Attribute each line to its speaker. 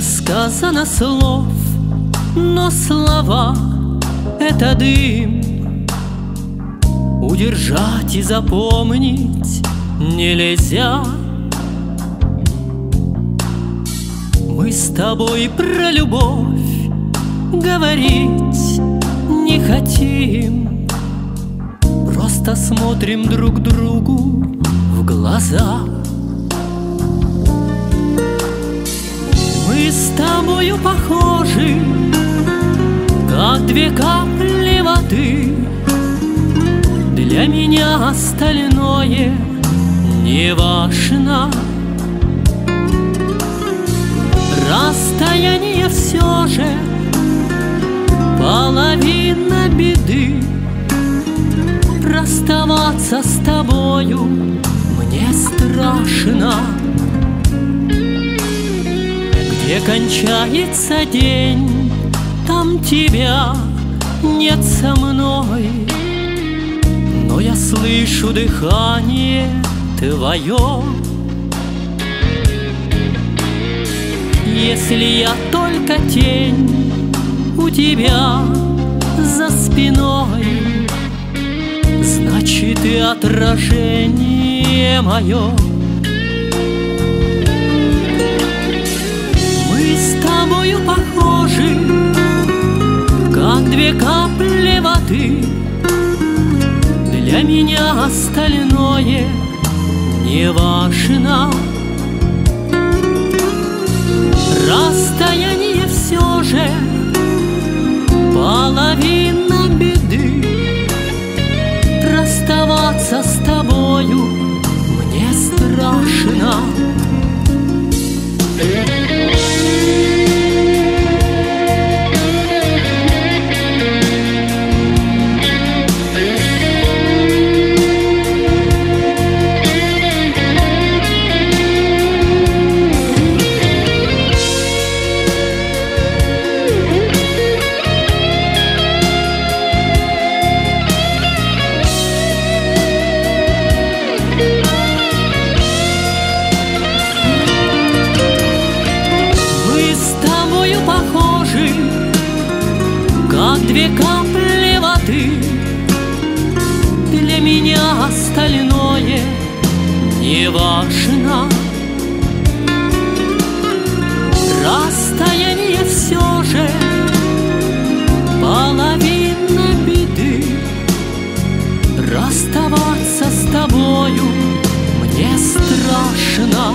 Speaker 1: сказано слов, но слова — это дым. Удержать и запомнить нельзя. Мы с тобой про любовь говорить не хотим, просто смотрим друг другу в глаза. Мы с тобою похожи, как две капли воды. Для меня остальное не важно. Расстояние все же половина беды. Расставаться с тобою мне страшно. Где кончается день, там тебя нет со мной, но я слышу дыхание твое. Если я только тень у тебя за спиной, значит и отражение мое. Мы с тобою похожи, как две капли воды. Для меня остальное не важно. Расстояние все же половина беды. Расставаться с тобою мне страшно. Как две капли воды. Для меня остальное не важно. Расстояние все же половина беды. Расставаться с тобою мне страшно.